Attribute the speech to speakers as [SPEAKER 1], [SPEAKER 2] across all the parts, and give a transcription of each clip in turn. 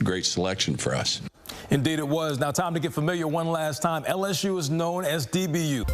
[SPEAKER 1] great selection for us.
[SPEAKER 2] Indeed it was. Now time to get familiar one last time. LSU is known as DBU.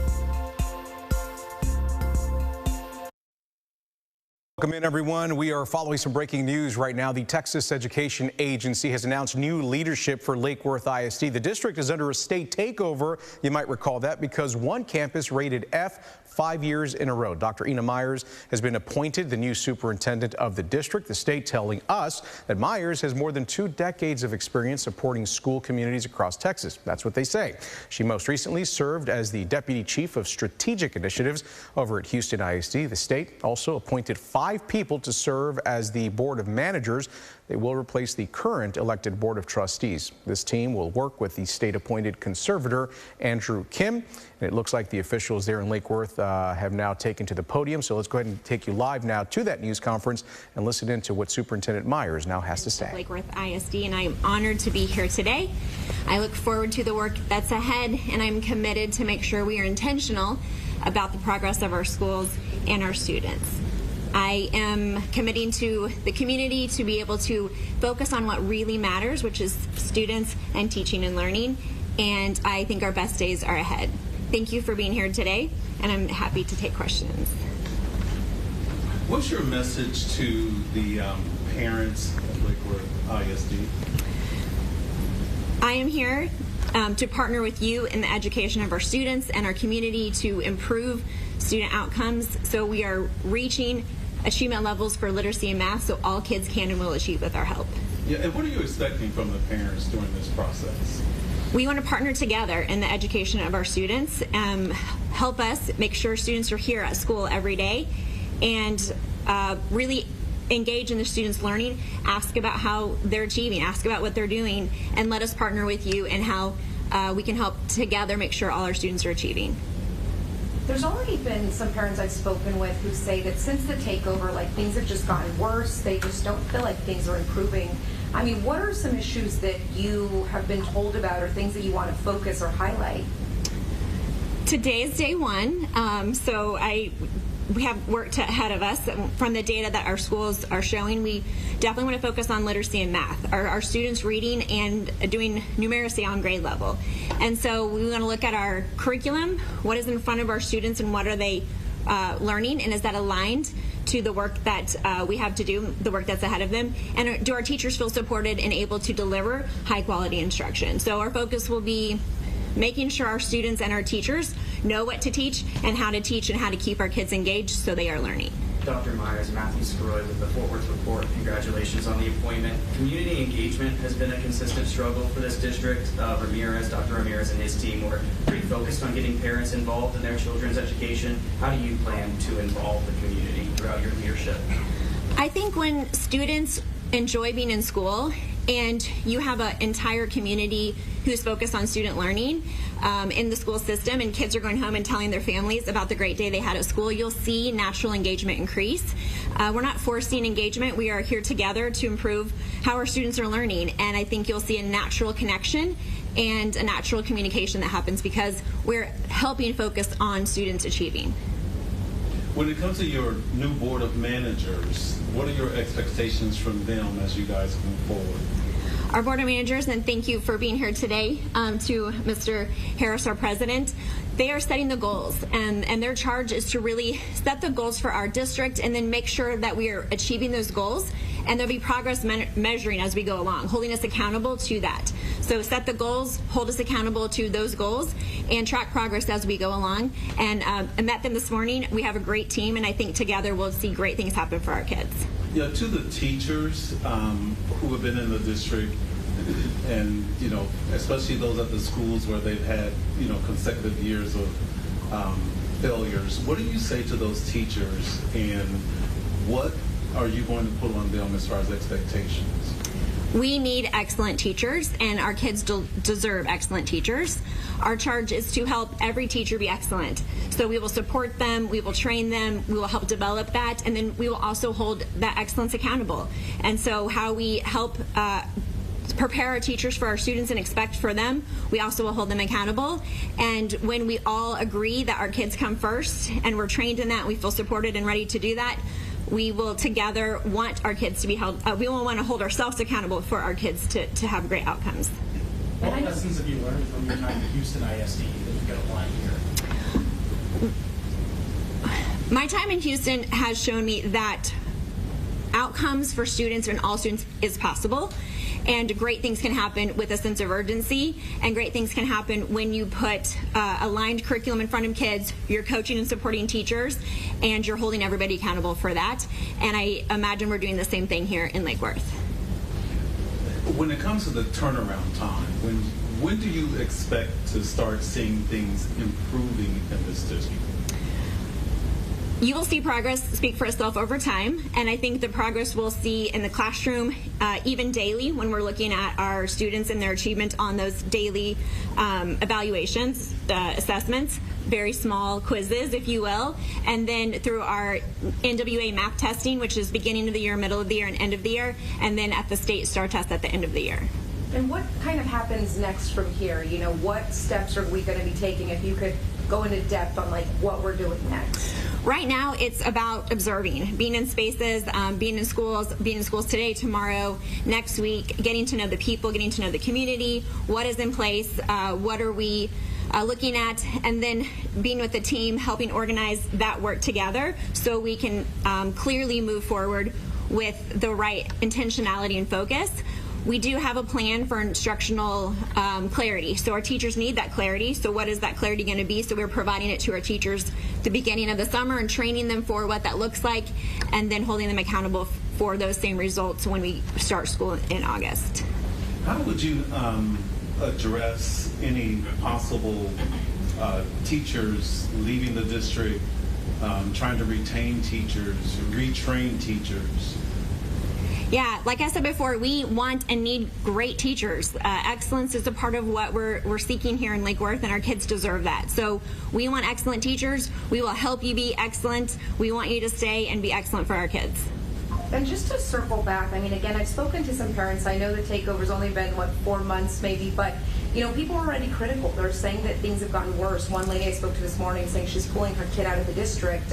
[SPEAKER 3] Welcome in, everyone. We are following some breaking news right now. The Texas Education Agency has announced new leadership for Lake Worth ISD. The district is under a state takeover. You might recall that because one campus rated F 5 years in a row. Dr. Ena Meyers has been appointed the new superintendent of the district. The state telling us that Meyers has more than 2 decades of experience supporting school communities across Texas. That's what they say. She most recently served as the deputy chief of strategic initiatives over at Houston ISD. The state also appointed 5 people to serve as the board of managers. They will replace the current elected board of trustees. This team will work with the state-appointed conservator, Andrew Kim. And it looks like the officials there in Lake Worth have now taken to the podium. So let's go ahead and take you live now to that news conference and listen in to what Superintendent Meyers now has to say.
[SPEAKER 4] Lake Worth ISD, and I'm honored to be here today. I look forward to the work that's ahead, and I'm committed to make sure we are intentional about the progress of our schools and our students. I am committing to the community to be able to focus on what really matters, which is students and teaching and learning, and I think our best days are ahead. Thank you for being here today, and I'm happy to take questions.
[SPEAKER 5] What's your message to the parents of Lake Worth ISD?
[SPEAKER 4] I am here to partner with you in the education of our students and our community to improve student outcomes, so we are reaching achievement levels for literacy and math so all kids can and will achieve with our help.
[SPEAKER 5] Yeah, and what are you expecting from the parents during this process?
[SPEAKER 4] We want to partner together in the education of our students, help us make sure students are here at school every day, and really engage in the students' learning, ask about how they're achieving, ask about what they're doing, and let us partner with you and how we can help together make sure all our students are achieving.
[SPEAKER 6] There's already been some parents I've spoken with who say that since the takeover, like, things have just gotten worse. They just don't feel like things are improving. I mean, what are some issues that you have been told about or things that you want to focus or highlight?
[SPEAKER 4] Today is day one, so we have work ahead of us. From the data that our schools are showing, we definitely want to focus on literacy and math. Our students reading and doing numeracy on grade level. And so we want to look at our curriculum, what is in front of our students and what are they learning, and is that aligned to the work that we have to do, the work that's ahead of them, and do our teachers feel supported and able to deliver high quality instruction. So our focus will be making sure our students and our teachers know what to teach and how to keep our kids engaged so they are learning.
[SPEAKER 7] Dr. Meyers, Matthew Scroy with the Fort Worth Report. Congratulations on the appointment. Community engagement has been a consistent struggle for this district. Dr. Ramirez and his team were pretty focused on getting parents involved in their children's education. How do you plan to involve the community throughout your leadership?
[SPEAKER 4] I think when students enjoy being in school and you have an entire community who's focused on student learning in the school system, and kids are going home and telling their families about the great day they had at school, you'll see natural engagement increase. We're not forcing engagement. We are here together to improve how our students are learning, and I think you'll see a natural connection and a natural communication that happens because we're helping focus on students achieving.
[SPEAKER 5] When it comes to your new board of managers, what are your expectations from them as you guys move forward?
[SPEAKER 4] Our board of managers, and thank you for being here today to Mr. Harris, our president, they are setting the goals, and their charge is to really set the goals for our district and then make sure that we are achieving those goals, and there'll be progress measuring as we go along, holding us accountable to that. So set the goals, hold us accountable to those goals, and track progress as we go along. And I met them this morning. We have a great team, and I think together we'll see great things happen for our kids.
[SPEAKER 5] Yeah, to the teachers who have been in the district, and especially those at the schools where they've had consecutive years of failures, what do you say to those teachers, and what are you going to put on them as far as expectations?
[SPEAKER 4] We need excellent teachers, and our kids deserve excellent teachers. Our charge is to help every teacher be excellent. So we will support them, we will train them, we will help develop that, and then we will also hold that excellence accountable. And so how we help prepare our teachers for our students and expect for them, we also will hold them accountable. And when we all agree that our kids come first and we're trained in that, we feel supported and ready to do that, we will together want our kids to be held, we will want to hold ourselves accountable for our kids to have great outcomes.
[SPEAKER 1] What lessons have you learned from your time at Houston ISD that you can apply here?
[SPEAKER 4] My time in Houston has shown me that outcomes for students and all students is possible, and great things can happen with a sense of urgency, and great things can happen when you put aligned curriculum in front of kids, you're coaching and supporting teachers, and you're holding everybody accountable for that. And I imagine we're doing the same thing here in Lake Worth.
[SPEAKER 5] When it comes to the turnaround time, when do you expect to start seeing things improving in this district?
[SPEAKER 4] You will see progress speak for itself over time, and I think the progress we'll see in the classroom even daily when we're looking at our students and their achievement on those daily evaluations, assessments, very small quizzes, if you will, and then through our NWA math testing, which is beginning of the year, middle of the year, and end of the year, and then at the state STAR test at the end of the year.
[SPEAKER 6] And what kind of happens next from here? You know, what steps are we going to be taking, if you could go into depth on like what we're doing next?
[SPEAKER 4] Right now, it's about observing, being in spaces, being in schools today, tomorrow, next week, getting to know the people, getting to know the community, what is in place, what are we looking at, and then being with the team, helping organize that work together so we can clearly move forward with the right intentionality and focus. We do have a plan for instructional clarity. So our teachers need that clarity. So what is that clarity going to be? So we're providing it to our teachers the beginning of the summer and training them for what that looks like, and then holding them accountable for those same results when we start school in August.
[SPEAKER 5] How would you address any possible teachers leaving the district, trying to retain teachers, retrain teachers?
[SPEAKER 4] Yeah, like I said before, we want and need great teachers. Excellence is a part of what we're seeking here in Lake Worth, and our kids deserve that. So we want excellent teachers. We will help you be excellent. We want you to stay and be excellent for our kids.
[SPEAKER 6] And just to circle back, I mean, again, I've spoken to some parents. I know the takeover's only been, 4 months maybe, but, you know, people are already critical. They're saying that things have gotten worse. One lady I spoke to this morning saying she's pulling her kid out of the district.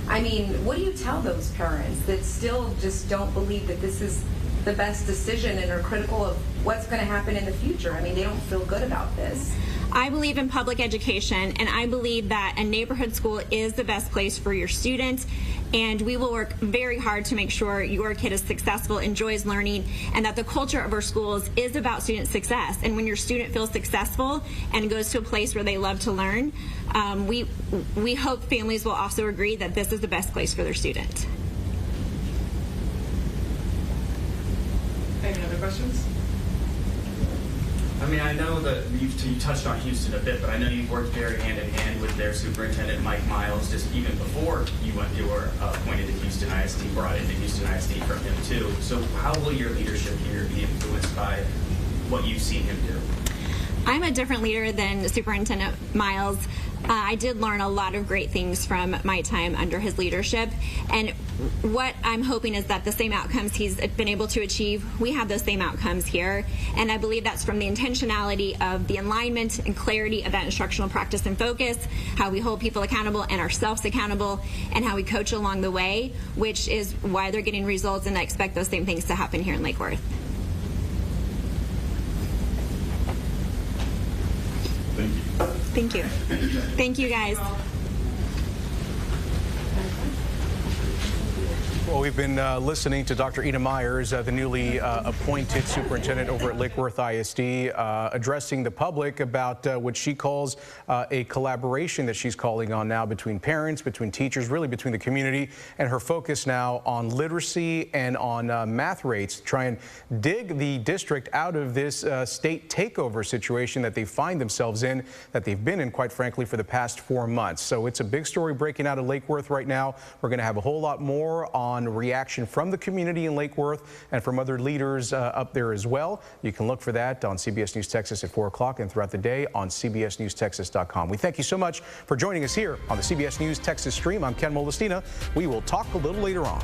[SPEAKER 6] I mean, what do you tell those parents that still just don't believe that this is the best decision and are critical of what's going to happen in the future? I mean, they don't feel good about this.
[SPEAKER 4] I believe in public education, and I believe that a neighborhood school is the best place for your student, and we will work very hard to make sure your kid is successful, enjoys learning, and that the culture of our schools is about student success. And when your student feels successful and goes to a place where they love to learn, we hope families will also agree that this is the best place for their student.
[SPEAKER 8] Any other questions?
[SPEAKER 7] I mean, I know that you touched on Houston a bit, but I know you've worked very hand in hand with their superintendent, Mike Miles, just even before you were appointed to Houston ISD, brought into Houston ISD from him too. So how will your leadership here be influenced by what you've seen him do?
[SPEAKER 4] I'm a different leader than Superintendent Miles. I did learn a lot of great things from my time under his leadership, and what I'm hoping is that the same outcomes he's been able to achieve, we have those same outcomes here, and I believe that's from the intentionality of the alignment and clarity of that instructional practice and focus, how we hold people accountable and ourselves accountable, and how we coach along the way, which is why they're getting results, and I expect those same things to happen here in Lake Worth.
[SPEAKER 5] Thank you.
[SPEAKER 4] Thank you. Thank you, guys.
[SPEAKER 3] Well, we've been listening to Dr. Ena Meyers, the newly appointed superintendent over at Lake Worth ISD, addressing the public about what she calls a collaboration that she's calling on now between parents, between teachers, really between the community, and her focus now on literacy and on math rates to try and dig the district out of this state takeover situation that they find themselves in, that they've been in, quite frankly, for the past 4 months. So it's a big story breaking out of Lake Worth right now. We're going to have a whole lot more on reaction from the community in Lake Worth and from other leaders up there as well. You can look for that on CBS News Texas at 4 o'clock and throughout the day on cbsnewstexas.com. We thank you so much for joining us here on the CBS News Texas stream. I'm Ken Molestina. We will talk a little later on.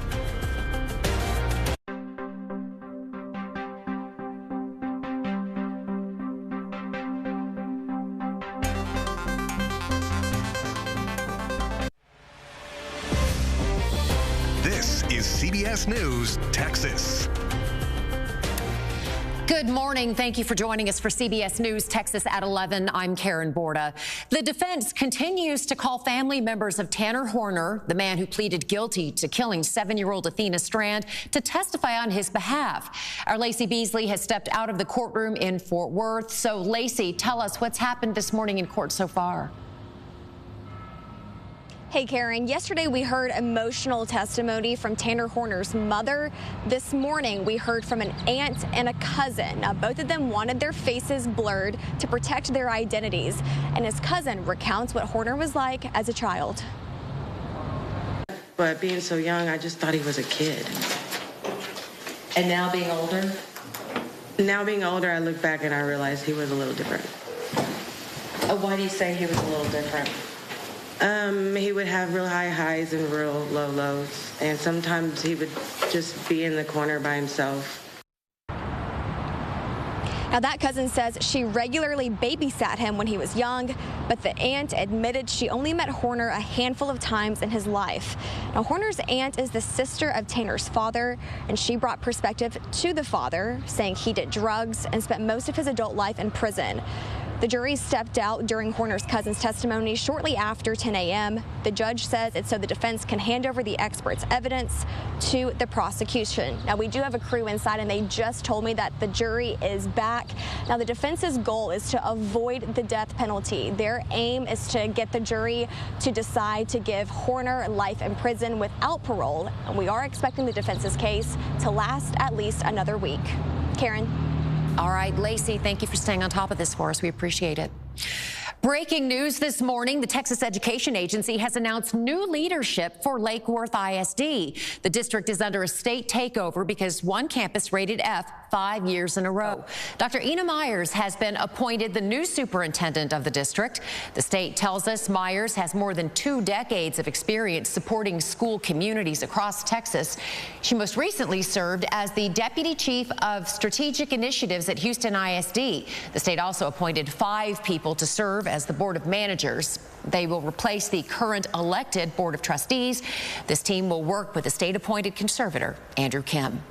[SPEAKER 9] This
[SPEAKER 8] is CBS News, Texas.
[SPEAKER 9] Good morning. Thank you for joining us for CBS News Texas at 11. I'm Karen Borda. The defense continues to call family members of Tanner Horner, the man who pleaded guilty to killing 7-year-old Athena Strand, to testify on his behalf. Our Lacey Beasley has stepped out of the courtroom in Fort Worth. So, Lacey, tell us what's happened this morning in court so far.
[SPEAKER 10] Hey, Karen, yesterday we heard emotional testimony from Tanner Horner's mother. This morning we heard from an aunt and a cousin. Now, both of them wanted their faces blurred to protect their identities. And his cousin recounts what Horner was like as a child.
[SPEAKER 11] But being so young, I just thought he was a kid.
[SPEAKER 12] And now being older?
[SPEAKER 11] Now being older, I look back and I realize he was a little different.
[SPEAKER 12] Why do you say he was a little different?
[SPEAKER 11] He would have real high highs and real low lows, and sometimes he would just be in the corner by himself.
[SPEAKER 10] Now, that cousin says she regularly babysat him when he was young, but the aunt admitted she only met Horner a handful of times in his life. Now, Horner's aunt is the sister of Tanner's father, and she brought perspective to the father, saying he did drugs and spent most of his adult life in prison. The jury stepped out during Horner's cousin's testimony shortly after 10 a.m. The judge says it's so the defense can hand over the experts' evidence to the prosecution. Now, we do have a crew inside, and they just told me that the jury is back. Now, the defense's goal is to avoid the death penalty. Their aim is to get the jury to decide to give Horner life in prison without parole, and we are expecting the defense's case to last at least another week. Karen.
[SPEAKER 9] All right, Lacey, thank you for staying on top of this for us. We appreciate it. Breaking news this morning, the Texas Education Agency has announced new leadership for Lake Worth ISD. The district is under a state takeover because one campus rated F 5 years in a row. Dr. Ena Meyers has been appointed the new superintendent of the district. The state tells us Meyers has more than 2 decades of experience supporting school communities across Texas. She most recently served as the deputy chief of strategic initiatives at Houston ISD. The state also appointed 5 people to serve as the board of managers. They will replace the current elected board of trustees. This team will work with the state-appointed conservator, Andrew Kim.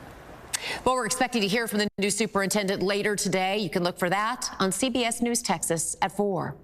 [SPEAKER 9] Well, we're expecting to hear from the new superintendent later today. You can look for that on CBS News Texas at 4.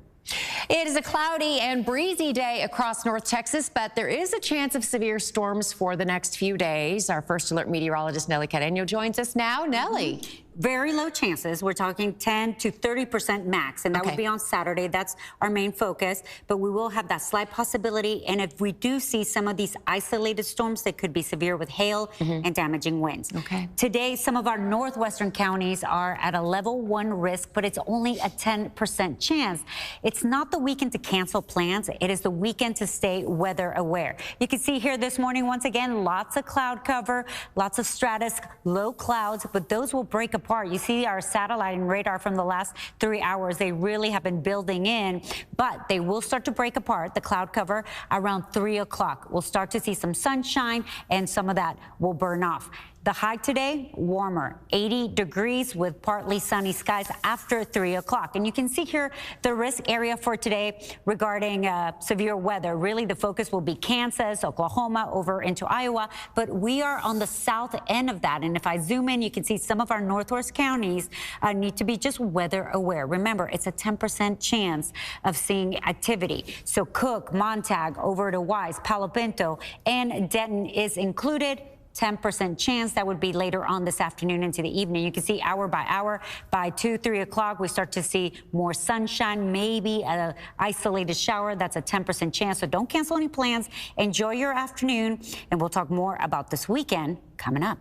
[SPEAKER 9] It is a cloudy and breezy day across North Texas, but there is a chance of severe storms for the next few days. Our first alert meteorologist, Nellie Carreño, joins us now. Nellie.
[SPEAKER 13] Very low chances. We're talking 10 to 30% max, and that would be on Saturday. That's our main focus, but we will have that slight possibility. And if we do see some of these isolated storms that could be severe with hail and damaging winds. Today, some of our northwestern counties are at a level 1 risk, but it's only a 10% chance. It's not the weekend to cancel plans. It is the weekend to stay weather aware. You can see here this morning, once again, lots of cloud cover, lots of stratus, low clouds, but those will break apart. You see our satellite and radar from the last 3 hours. They really have been building in, but they will start to break apart, the cloud cover, around 3 o'clock. We'll start to see some sunshine, and some of that will burn off. The high today, warmer, 80 degrees with partly sunny skies after 3 o'clock. And you can see here the risk area for today regarding severe weather. Really, the focus will be Kansas, Oklahoma, over into Iowa. But we are on the south end of that. And if I zoom in, you can see some of our northwest counties need to be just weather aware. Remember, it's a 10% chance of seeing activity. So Cook, Montague, over to Wise, Palo Pinto, and Denton is included. 10% chance. That would be later on this afternoon into the evening. You can see hour by hour. By 2, 3 o'clock, we start to see more sunshine, maybe an isolated shower. That's a 10% chance. So don't cancel any plans. Enjoy your afternoon, and we'll talk more about this weekend coming up.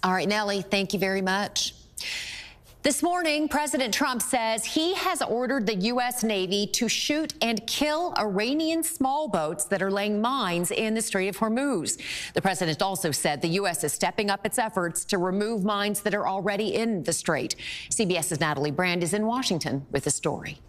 [SPEAKER 9] All right, Nellie, thank you very much. This morning, President Trump says he has ordered the U.S. Navy to shoot and kill Iranian small boats that are laying mines in the Strait of Hormuz. The president also said the U.S. is stepping up its efforts to remove mines that are already in the strait. CBS's Natalie Brand is in Washington with the story.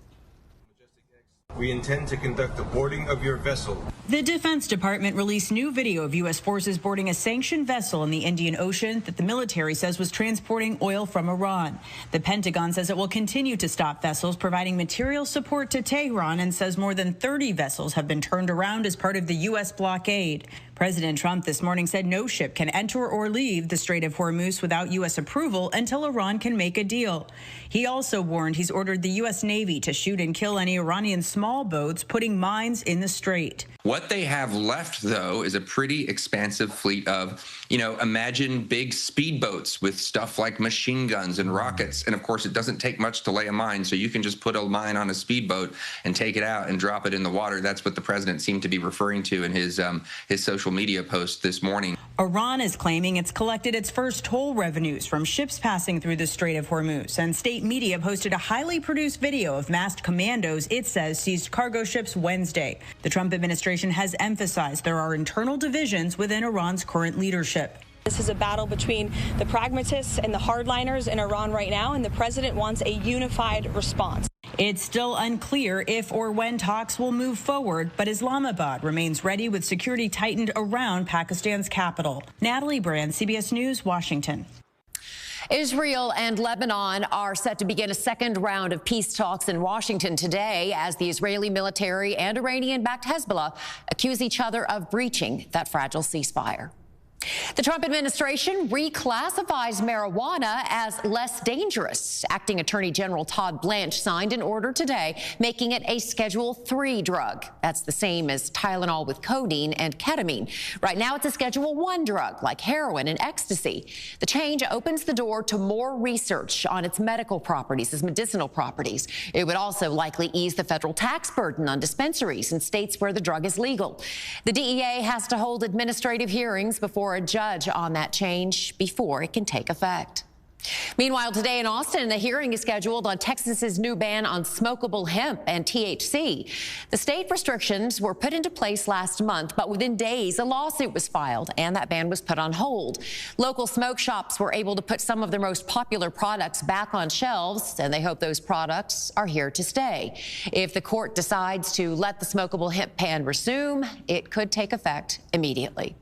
[SPEAKER 14] We intend to conduct the boarding of your vessel.
[SPEAKER 15] The Defense Department released new video of U.S. forces boarding a sanctioned vessel in the Indian Ocean that the military says was transporting oil from Iran. The Pentagon says it will continue to stop vessels providing material support to Tehran, and says more than 30 vessels have been turned around as part of the U.S. blockade. President Trump this morning said no ship can enter or leave the Strait of Hormuz without U.S. approval until Iran can make a deal. He also warned he's ordered the U.S. Navy to shoot and kill any Iranian small boats putting mines in the strait.
[SPEAKER 16] What they have left, though, is a pretty expansive fleet of, imagine big speedboats with stuff like machine guns and rockets. And of course, it doesn't take much to lay a mine, so you can just put a mine on a speedboat and take it out and drop it in the water. That's what the president seemed to be referring to in his social media post this morning.
[SPEAKER 15] Iran is claiming it's collected its first toll revenues from ships passing through the Strait of Hormuz, and state media posted a highly produced video of masked commandos it says seized cargo ships Wednesday. The Trump administration has emphasized there are internal divisions within Iran's current leadership.
[SPEAKER 17] This is a battle between the pragmatists and the hardliners in Iran right now, and the president wants a unified response.
[SPEAKER 15] It's still unclear if or when talks will move forward, but Islamabad remains ready with security tightened around Pakistan's capital. Natalie Brand, CBS News, Washington.
[SPEAKER 9] Israel and Lebanon are set to begin a second round of peace talks in Washington today as the Israeli military and Iranian-backed Hezbollah accuse each other of breaching that fragile ceasefire. The Trump administration reclassifies marijuana as less dangerous. Acting Attorney General Todd Blanche signed an order today making it a Schedule III drug. That's the same as Tylenol with codeine and ketamine. Right now, it's a Schedule I drug like heroin and ecstasy. The change opens the door to more research on its medical properties, its medicinal properties. It would also likely ease the federal tax burden on dispensaries in states where the drug is legal. The DEA has to hold administrative hearings before a judge on that change before it can take effect. Meanwhile, today in Austin, a hearing is scheduled on Texas's new ban on smokable hemp and THC. The state restrictions were put into place last month, but within days, a lawsuit was filed and that ban was put on hold. Local smoke shops were able to put some of their most popular products back on shelves, and they hope those products are here to stay. If the court decides to let the smokable hemp ban resume, it could take effect immediately.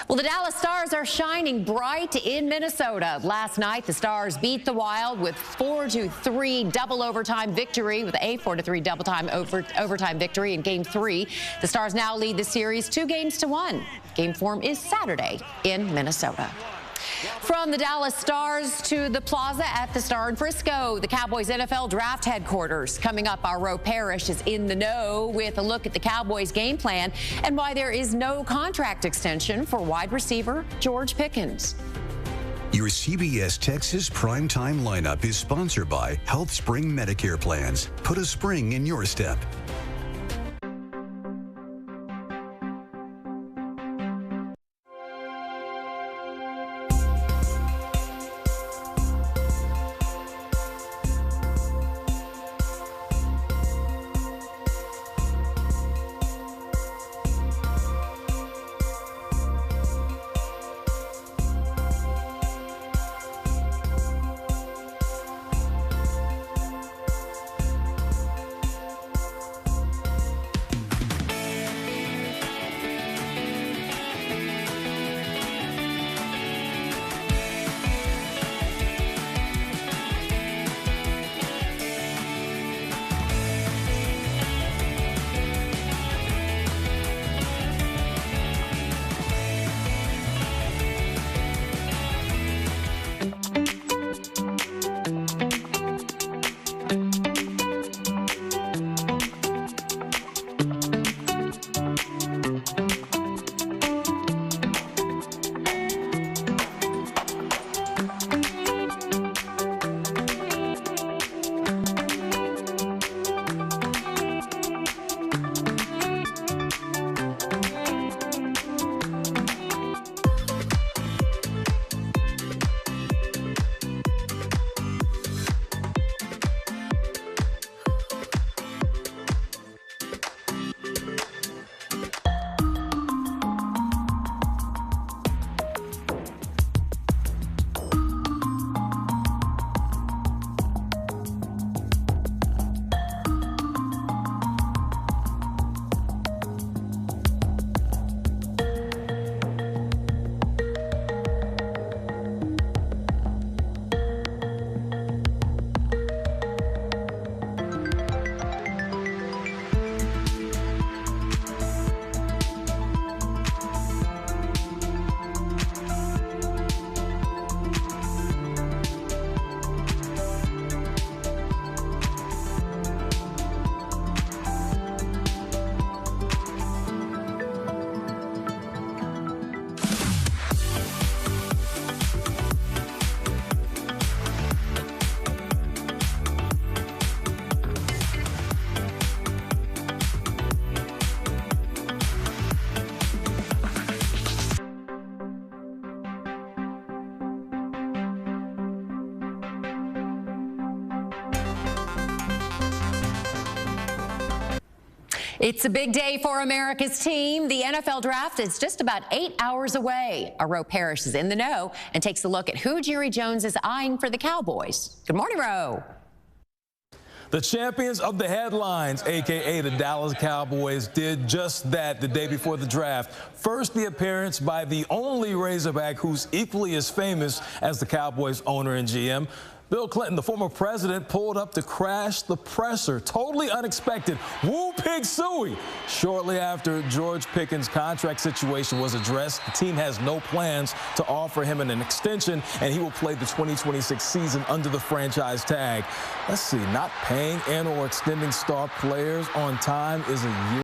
[SPEAKER 9] Well, the Dallas Stars are shining bright in Minnesota. Last night, the Stars beat the Wild with 4-3 double overtime victory with a 4-3 double time overtime victory in Game 3. The Stars now lead the series 2-1. Game form is Saturday in Minnesota. From the Dallas Stars to the plaza at the Star in Frisco, the Cowboys NFL draft headquarters. Coming up, our Roe Parrish is in the know with a look at the Cowboys game plan and why there is no contract extension for wide receiver George Pickens.
[SPEAKER 18] Your CBS Texas primetime lineup is sponsored by Health Spring Medicare Plans. Put a spring in your step.
[SPEAKER 9] It's a big day for America's team. The NFL draft is just about 8 hours away. Our Ro Parrish is in the know and takes a look at who Jerry Jones is eyeing for the Cowboys. Good morning, Ro.
[SPEAKER 2] The champions of the headlines, a.k.a. the Dallas Cowboys, did just that the day before the draft. First, the appearance by the only Razorback who's equally as famous as the Cowboys owner and GM. Bill Clinton, the former president, pulled up to crash the presser. Totally unexpected. Woo pig suey. Shortly after George Pickens' contract situation was addressed, the team has no plans to offer him an extension, and he will play the 2026 season under the franchise tag. Let's see, not paying and or extending star players on time is a year.